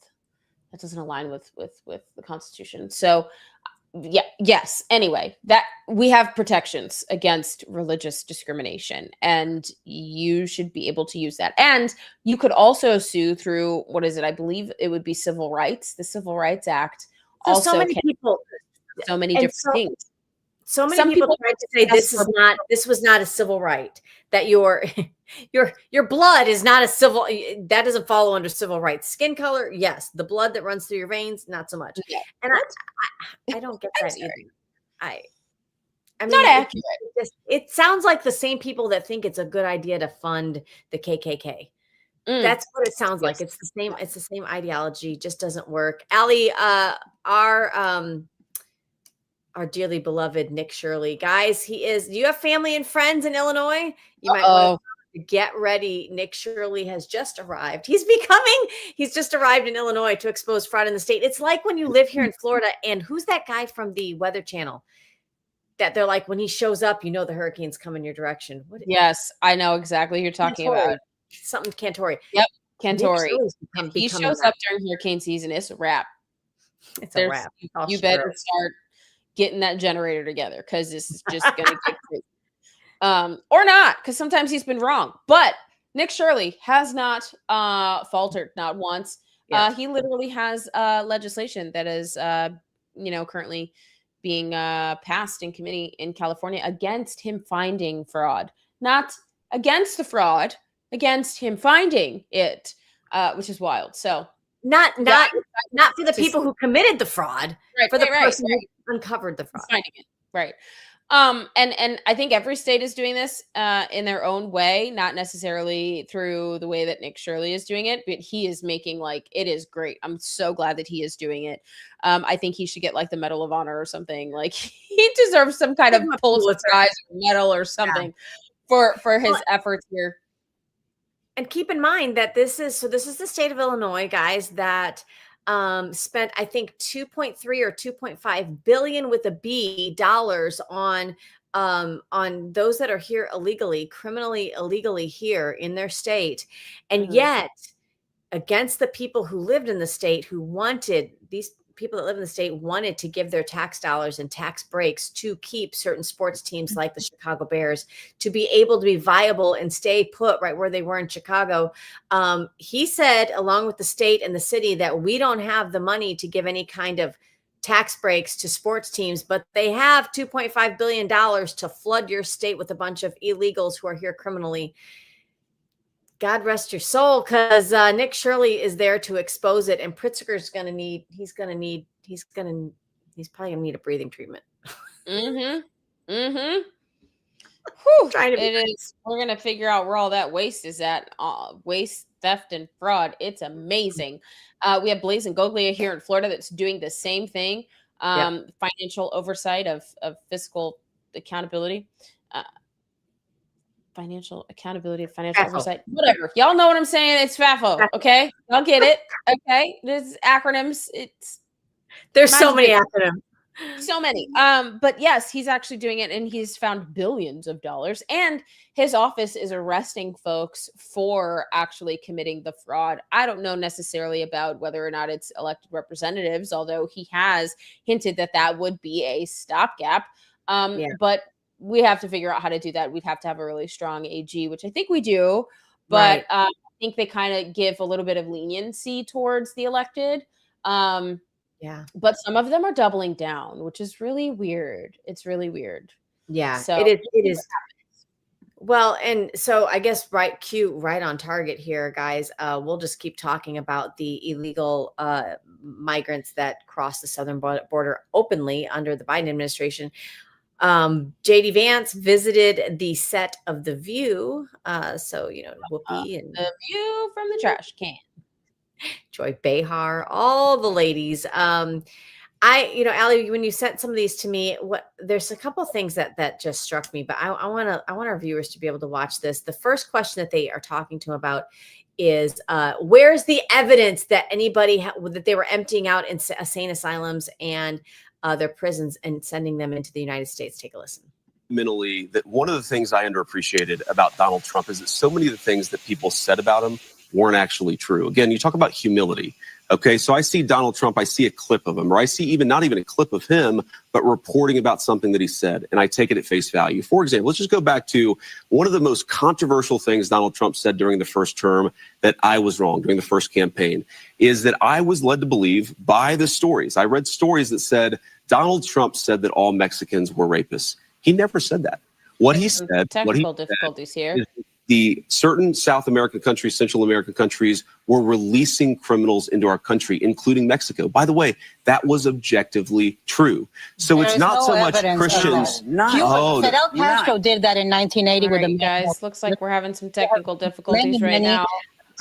the Constitution. So yes. Anyway, that we have protections against religious discrimination, and you should be able to use that. And you could also sue through, what is it? I believe it would be civil rights. The Civil Rights Act. so many people, so many different things. So many Some people people tried to say this was not a civil right, that your blood is not a civil, that doesn't follow under civil rights. Skin color, yes. The blood that runs through your veins, not so much. Yeah. And I don't get that either. I mean, Not accurate. it sounds like the same people that think it's a good idea to fund the KKK. That's what it sounds like. It's the same ideology, just doesn't work. Allie, our dearly beloved Nick Shirley, guys, do you have family and friends in Illinois? You might want to get ready. Nick Shirley has just arrived. He's just arrived in Illinois to expose fraud in the state. It's like when you live here in Florida, and who's that guy from the Weather Channel that they're like, when he shows up, you know the hurricane's coming your direction. Yes, I know exactly who you're talking about. Something Cantori. Yep, Cantori. If he shows up during hurricane season, it's a wrap. It's a wrap. You better start getting that generator together, because this is just going to get crazy. Or not, because sometimes he's been wrong. But Nick Shirley has not faltered, not once. Yes. He literally has legislation that is, currently being passed in committee in California against him finding fraud, not against the fraud, against him finding it, which is wild. So not for the people who committed the fraud, for the person who uncovered the fraud. Finding it. Right. And I think every state is doing this in their own way, not necessarily through the way that Nick Shirley is doing it, but he is making, like, it is great. I'm so glad that he is doing it. I think he should get like the Medal of Honor or something. Like, he deserves some kind of Pulitzer Prize or medal or something for his efforts here. And keep in mind that this is the state of Illinois, guys, that spent, I think, 2.3 or 2.5 billion with a B dollars on those that are here illegally, criminally illegally here in their state. And yet, against the people who lived in the state, these people that live in the state wanted to give their tax dollars and tax breaks to keep certain sports teams like the Chicago Bears to be able to be viable and stay put right where they were in Chicago. He said, along with the state and the city, that we don't have the money to give any kind of tax breaks to sports teams, but they have $2.5 billion to flood your state with a bunch of illegals who are here criminally. God rest your soul, because Nick Shirley is there to expose it, and Pritzker's he's probably gonna need a breathing treatment. We're gonna figure out where all that waste is at. Waste, theft, and fraud. It's amazing. We have Blazing Goglia here in Florida that's doing the same thing. Financial oversight of fiscal accountability. Financial oversight, whatever. Y'all know what I'm saying. It's FAFO. Okay. Y'all get it. Okay. There's acronyms. There's so many acronyms. So many. But yes, he's actually doing it, and he's found billions of dollars, and his office is arresting folks for actually committing the fraud. I don't know necessarily about whether or not it's elected representatives, although he has hinted that would be a stopgap. But we have to figure out how to do that. We'd have to have a really strong AG, which I think we do. But I think they kind of give a little bit of leniency towards the elected. But some of them are doubling down, which is really weird. It's really weird. Yeah, so it is. Well, and so I guess right on target here, guys. We'll just keep talking about the illegal migrants that cross the southern border openly under the Biden administration. JD Vance visited the set of The View. So, Whoopi and The View from the trash can. Joy Behar, all the ladies. Allie, when you sent some of these to me, there's a couple of things that just struck me, but I want our viewers to be able to watch this. The first question that they are talking to about is, where's the evidence that anybody that they were emptying out insane asylums and their prisons and sending them into the United States? Take a listen. Mentally, that one of the things I underappreciated about Donald Trump is that so many of the things that people said about him weren't actually true. Again, you talk about humility. Okay, so I see Donald Trump, I see a clip of him, or I see not even a clip of him, but reporting about something that he said, and I take it at face value. For example, let's just go back to one of the most controversial things Donald Trump said during the first term that I was wrong during the first campaign, is that I was led to believe by the stories. I read stories that said Donald Trump said that all Mexicans were rapists. He never said that. What he said, technical difficulties here. is the certain South American countries, Central American countries were releasing criminals into our country, including Mexico. By the way, that was objectively true. So There it's is not no so much evidence of Christians. Cuba, Fidel Castro did that in 1980 All with right, the guys, looks like we're having some technical difficulties right many now.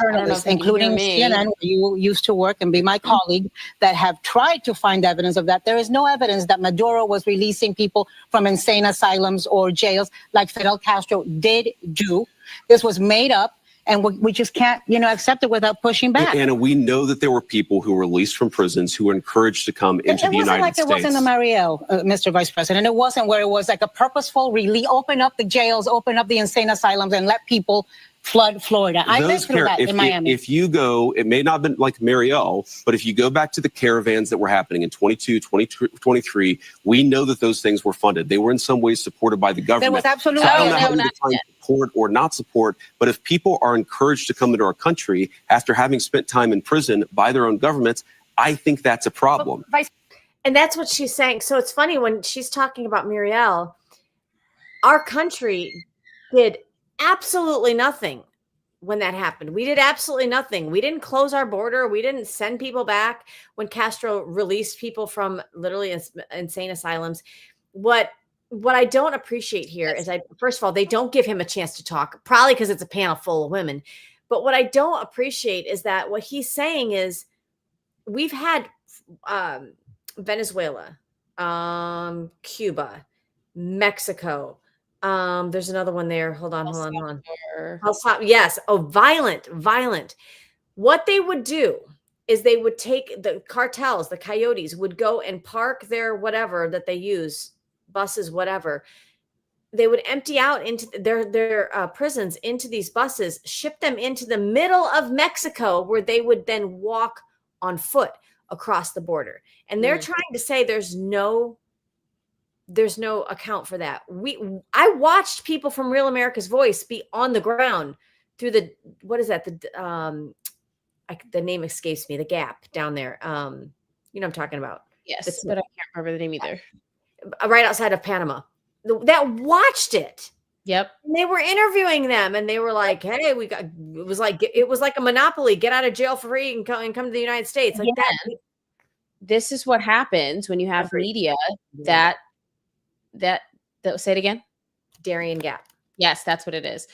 I don't know journalists, if you can hear including me. CNN, where you used to work and be my colleague, that have tried to find evidence of that. There is no evidence that Maduro was releasing people from insane asylums or jails like Fidel Castro did do. This was made up, and we just can't, accept it without pushing back. Anna, we know that there were people who were released from prisons who were encouraged to come into the United States. It wasn't like it was in the Mariel, Mr. Vice President. It wasn't where it was like a purposeful release, open up the jails, open up the insane asylums, and let people flood Florida. I've been through that in Miami. If you go, it may not have been like Mariel, but if you go back to the caravans that were happening in 22, 23, we know that those things were funded. They were in some ways supported by the government. There was absolutely I don't know how to define support or not support, but if people are encouraged to come into our country after having spent time in prison by their own governments, I think that's a problem. And that's what she's saying. So it's funny when she's talking about Muriel, our country did absolutely nothing when that happened. We did absolutely nothing. We didn't close our border. We didn't send people back when Castro released people from literally insane asylums. What I don't appreciate here is first of all, they don't give him a chance to talk, probably because it's a panel full of women. But what I don't appreciate is that what he's saying is we've had Venezuela, Cuba, Mexico. There's another one there. Hold on. Yes. Oh, violent. What they would do is they would take the cartels, the coyotes would go and park their whatever that they use, buses, whatever. They would empty out into their prisons into these buses, ship them into the middle of Mexico, where they would then walk on foot across the border. And they're trying to say there's no account for that. I watched people from Real America's Voice be on the ground through the, what is that? The name escapes me, the gap down there. You know what I'm talking about. Yes, but I can't remember the name either. Right outside of Panama. That watched it. Yep. And they were interviewing them and they were like, hey, it was like a monopoly, get out of jail free and come to the United States. Like that. This is what happens when you have media that say it again. Darien Gap. Yes, that's what it is.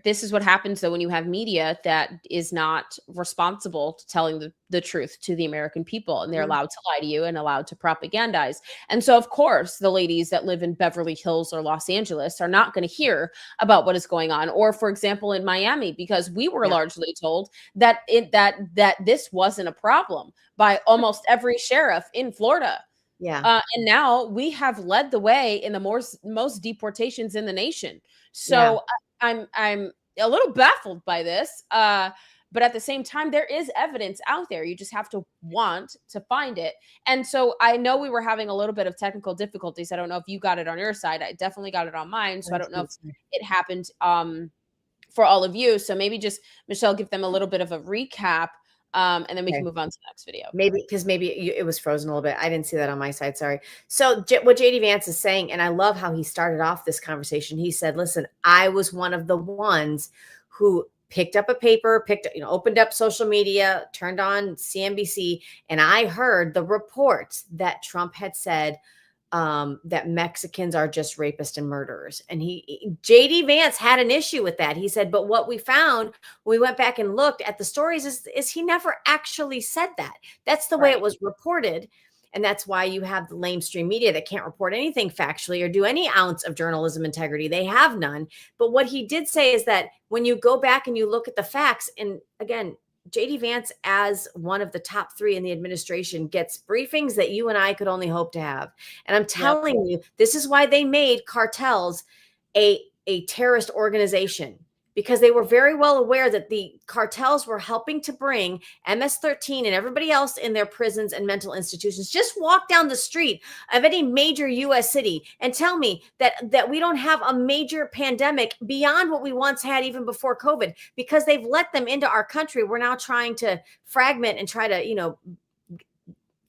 This is what happens though when you have media that is not responsible to telling the truth to the American people, and they're allowed to lie to you and allowed to propagandize. And so, of course, the ladies that live in Beverly Hills or Los Angeles are not going to hear about what is going on. Or, for example, in Miami, because we were largely told that this wasn't a problem by almost every sheriff in Florida. Yeah. And now we have led the way in the most deportations in the nation. So I'm a little baffled by this. But at the same time, there is evidence out there. You just have to want to find it. And so I know we were having a little bit of technical difficulties. I don't know if you got it on your side. I definitely got it on mine. So I don't know if it happened for all of you. So maybe just, Michelle, give them a little bit of a recap. And then we can move on to the next video. Maybe it was frozen a little bit. I didn't see that on my side. Sorry. So what JD Vance is saying, and I love how he started off this conversation. He said, listen, I was one of the ones who picked up a paper, opened up social media, turned on CNBC, and I heard the reports that Trump had said that Mexicans are just rapists and murderers. And JD Vance had an issue with that. He said, but what we found when we went back and looked at the stories is he never actually said that. That's the way it was reported. And that's why you have the lamestream media that can't report anything factually or do any ounce of journalism integrity. They have none. But what he did say is that when you go back and you look at the facts, and again, JD Vance, as one of the top 3 in the administration, gets briefings that you and I could only hope to have. And I'm telling you, this is why they made cartels a terrorist organization, because they were very well aware that the cartels were helping to bring MS-13 and everybody else in their prisons and mental institutions. Just walk down the street of any major U.S. city and tell me that we don't have a major pandemic beyond what we once had even before COVID, because they've let them into our country. We're now trying to fragment and try to,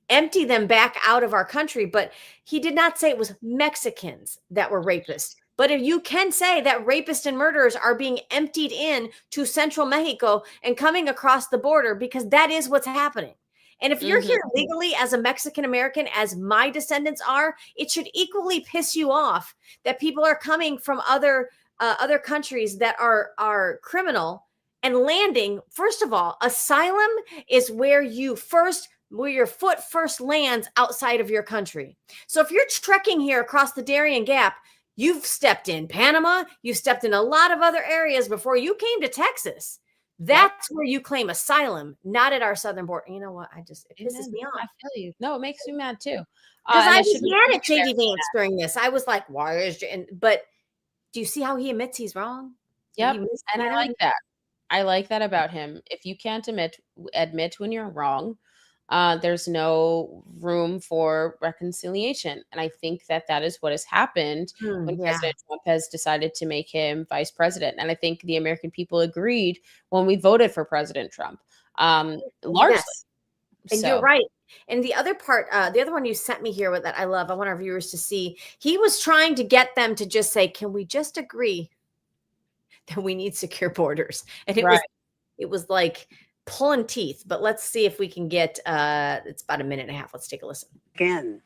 empty them back out of our country. But he did not say it was Mexicans that were rapists. But if you can say that rapists and murderers are being emptied in to central Mexico and coming across the border, because that is what's happening. And if you're here legally as a Mexican American, as my descendants are, it should equally piss you off that people are coming from other countries that are criminal and landing. First of all, asylum is where your foot first lands outside of your country. So if you're trekking here across the Darien Gap, you've stepped in Panama, you've stepped in a lot of other areas before you came to Texas. That's where you claim asylum, not at our southern border. You know what? It pisses me off. I feel you. No, it makes me mad too. Because I and was mad at JD Vance during this. I was like, why is but do you see how he admits he's wrong? Yep. And I like that. I like that about him. If you can't admit when you're wrong, there's no room for reconciliation. And I think that is what has happened when President Trump has decided to make him vice president. And I think the American people agreed when we voted for President Trump, largely. Yes. And you're right. And the other part, the other one you sent me here with that I love, I want our viewers to see, he was trying to get them to just say, can we just agree that we need secure borders? And it was like pulling teeth. But let's see if we can get, it's about a minute and a half. Let's take a listen. In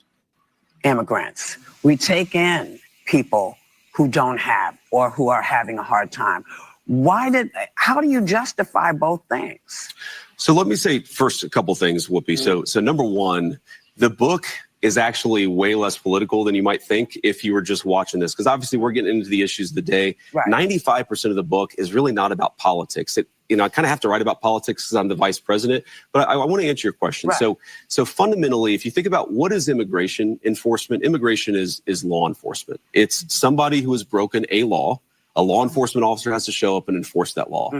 immigrants, we take in people who don't have or who are having a hard time. How do you justify both things? So let me say first a couple things, Whoopi. So number one, the book is actually way less political than you might think if you were just watching this, because obviously we're getting into the issues of the day. 95% of the book is really not about politics. I kind of have to write about politics because I'm the vice president, but I want to answer your question. So fundamentally, if you think about what is immigration enforcement, immigration is law enforcement. It's somebody who has broken a law. A law enforcement officer has to show up and enforce that law.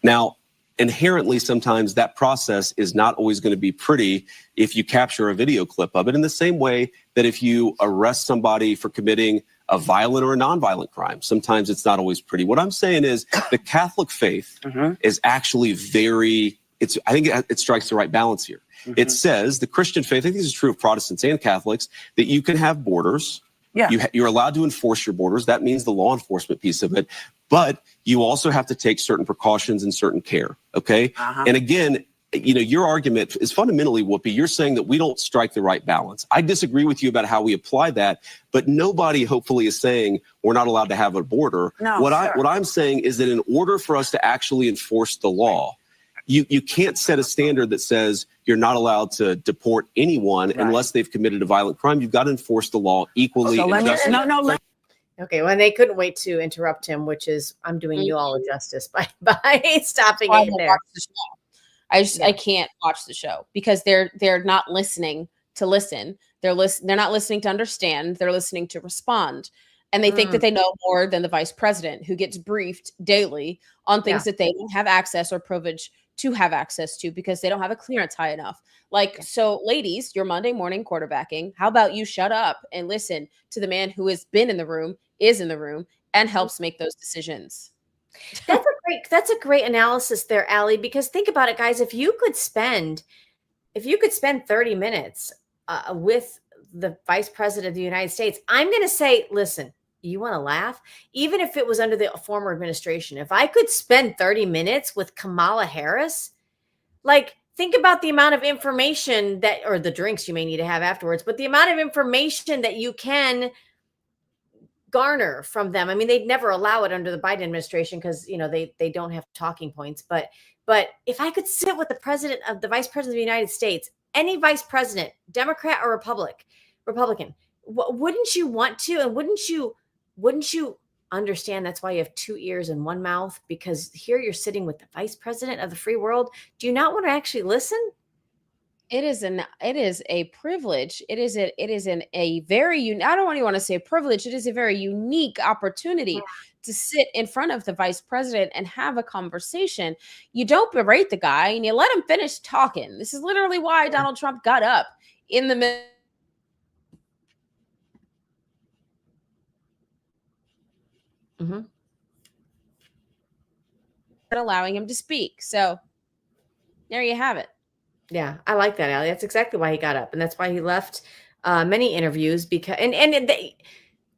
Now, inherently, sometimes that process is not always going to be pretty if you capture a video clip of it, in the same way that if you arrest somebody for committing a violent or a nonviolent crime, sometimes it's not always pretty. What I'm saying is the Catholic faith is actually I think it strikes the right balance here. It says the Christian faith, I think this is true of Protestants and Catholics, that you can have borders. You're allowed to enforce your borders. That means the law enforcement piece of it. But you also have to take certain precautions and certain care. Okay. And again, your argument is fundamentally, Whoopi, you're saying that we don't strike the right balance. I disagree with you about how we apply that, but nobody hopefully is saying we're not allowed to have a border. What I'm saying is that in order for us to actually enforce the law, you can't set a standard that says you're not allowed to deport anyone unless they've committed a violent crime. You've got to enforce the law equally. Okay, well, they couldn't wait to interrupt him, which is, I'm doing you all a justice by stopping it there. I can't watch the show because they're not listening to listen. They're not listening to understand. They're listening to respond. And they think that they know more than the vice president, who gets briefed daily on things that they don't have access or privilege to have access to because they don't have a clearance high enough. So ladies, your Monday morning quarterbacking, how about you shut up and listen to the man who has been in the room, is in the room, and helps make those decisions. That's a great analysis there, Allie, because think about it, guys. If you could spend 30 minutes with the vice president of the United States, I'm going to say, listen, you want to laugh? Even if it was under the former administration, if I could spend 30 minutes with Kamala Harris, think about the amount of information or the drinks you may need to have afterwards, but the amount of information that you can garner from them. I mean, they'd never allow it under the Biden administration because, they don't have talking points. But if I could sit with the vice president of the United States, any vice president, Democrat or Republican, wouldn't you want to? And wouldn't you understand that's why you have two ears and one mouth? Because here you're sitting with the vice president of the free world. Do you not want to actually listen? It is a privilege. It is a very I don't even want to say a privilege. It is a very unique opportunity to sit in front of the vice president and have a conversation. You don't berate the guy and you let him finish talking. This is literally why Donald Trump got up in the middle. Allowing him to speak. So there you have it. Yeah, I like that, Allie. That's exactly why he got up, and that's why he left many interviews because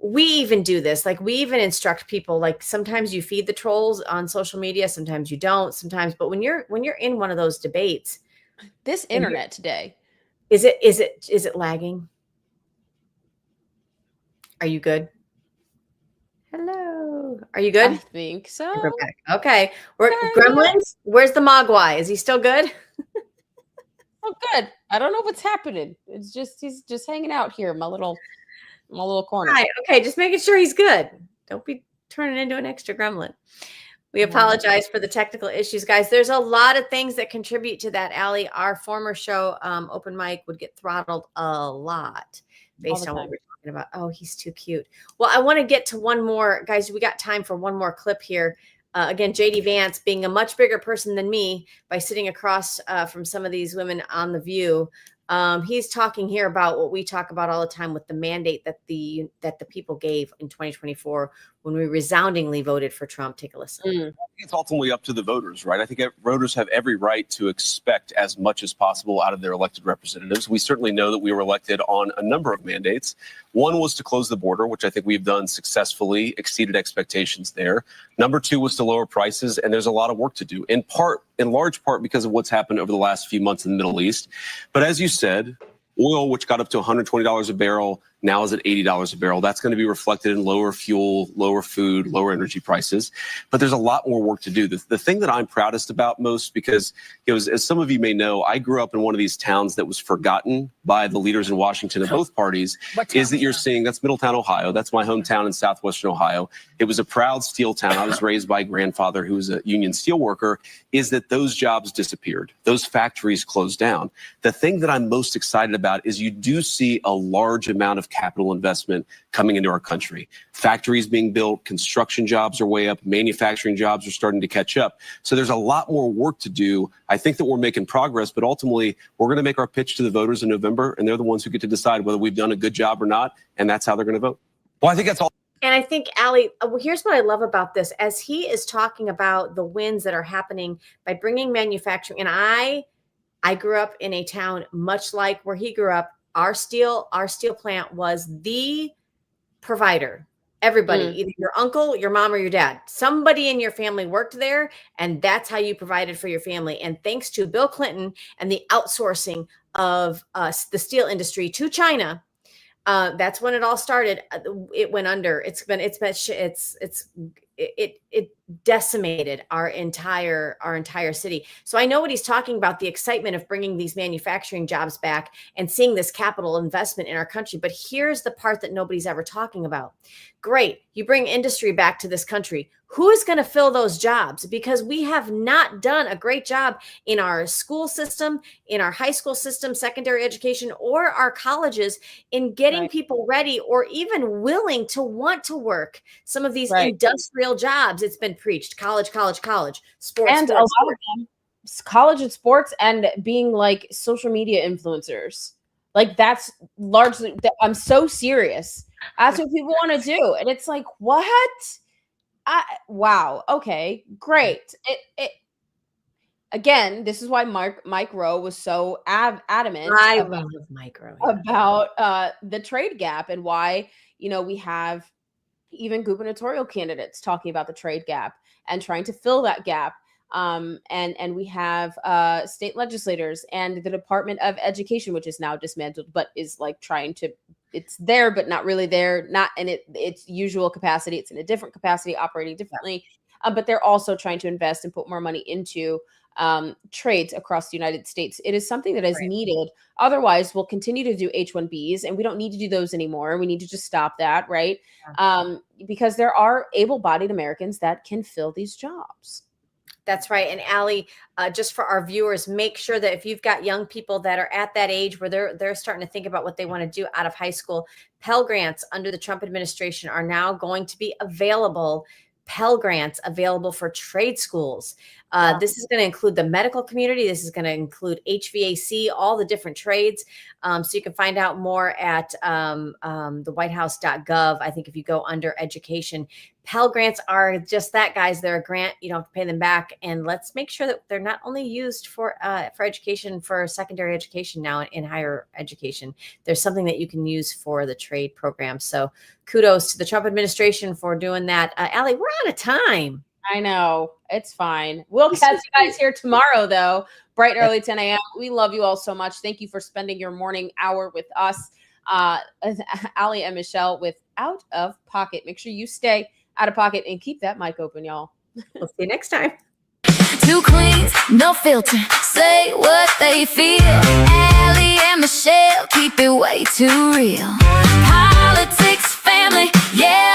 we even do this. Like we even instruct people. Like sometimes you feed the trolls on social media, sometimes you don't. Sometimes, but when you're in one of those debates, This and internet today. is it lagging? Are you good? Hello. Are you I good? think so. We're back. Okay. We're Yeah. Gremlins. Where's the Mogwai? Is he still good? Oh, good. I don't know what's happening. It's just he's just hanging out here in my little corner. Right. Okay. Just making sure he's good. Don't be turning into an extra gremlin. We apologize for the technical issues, guys. There's a lot of things that contribute to that, Allie. Our former show, Open Mic, would get throttled a lot based on what time. we're talking about. Oh, he's too cute. Well, I want to get to one more, guys. We got time for one more clip here. Again, JD Vance being a much bigger person than me by sitting across from some of these women on The View. He's talking here about what we talk about all the time with the mandate that the people gave in 2024 when we resoundingly voted for Trump. Take a listen. I think it's ultimately up to the voters, right? I think voters have every right to expect as much as possible out of their elected representatives. We certainly know that we were elected on a number of mandates. One was to close the border, which I think we've done successfully, exceeded expectations there. Number two was to lower prices, and there's a lot of work to do, in large part because of what's happened over the last few months in the Middle East. But as you said, oil, which got up to $120 a barrel, now is at $80 a barrel. That's going to be reflected in lower fuel, lower food, lower energy prices. But there's a lot more work to do. The thing that I'm proudest about most, because as some of you may know, I grew up in one of these towns that was forgotten by the leaders in Washington of both parties, is that you're seeing, that's Middletown, Ohio. That's my hometown in southwestern Ohio. It was a proud steel town. I was raised by a grandfather who was a union steel worker, is that those jobs disappeared. Those factories closed down. The thing that I'm most excited about is you do see a large amount of capital investment coming into our country. Factories being built, construction jobs are way up, manufacturing jobs are starting to catch up. So there's a lot more work to do. I think that we're making progress, but ultimately we're going to make our pitch to the voters in November, and they're the ones who get to decide whether we've done a good job or not, and that's how they're going to vote. Well, I think that's all. And I think, Allie, here's what I love about this. As he is talking about the wins that are happening by bringing manufacturing, and I grew up in a town much like where he grew up. Our steel plant was the provider. Everybody, either your uncle, your mom, or your dad, somebody in your family worked there, and that's how you provided for your family. And thanks to Bill Clinton and the outsourcing of the steel industry to China, that's when it all started. It went under. It decimated our entire city. So I know what he's talking about, the excitement of bringing these manufacturing jobs back and seeing this capital investment in our country. But here's the part that nobody's ever talking about. Great. You bring industry back to this country. Who is going to fill those jobs? Because we have not done a great job in our school system, in our high school system, secondary education, or our colleges in getting people ready or even willing to want to work some of these industrial jobs. It's been preached, college, sports, and a lot of them, college and sports, and being like social media influencers. Like that's largely. I'm so serious. That's what people want to do, and it's like, what? Wow. Okay. Great. Again, this is why Mike Rowe was so adamant. I love Mike Rowe about the trade gap, and why we have even gubernatorial candidates talking about the trade gap and trying to fill that gap. And we have state legislators and the Department of Education, which is now dismantled, but is like trying to. It's there, but not really there. Not in its usual capacity. It's in a different capacity, operating differently. But they're also trying to invest and put more money into trades across the United States. It is something that is needed. Otherwise, we'll continue to do H-1Bs, and we don't need to do those anymore. We need to just stop that, right? Because there are able-bodied Americans that can fill these jobs. That's right. And Allie, just for our viewers, make sure that if you've got young people that are at that age where they're starting to think about what they want to do out of high school, Pell Grants under the Trump administration are now going to be available. Pell Grants available for trade schools. This is going to include the medical community. This is going to include HVAC, all the different trades. So you can find out more at the whitehouse.gov. I think if you go under education, Pell Grants are just that, guys. They're a grant. You don't have to pay them back. And let's make sure that they're not only used for education, for secondary education now in higher education. There's something that you can use for the trade program. So kudos to the Trump administration for doing that. Allie, we're out of time. I know. It's fine. We'll catch you guys here tomorrow, though. Bright and early 10 a.m. We love you all so much. Thank you for spending your morning hour with us. Allie and Michelle with Out of Pocket. Make sure you stay out of pocket and keep that mic open, y'all. We'll see you next time. Two queens, no filter, say what they feel. Allie and Michelle keep it way too real. Politics, family, yeah.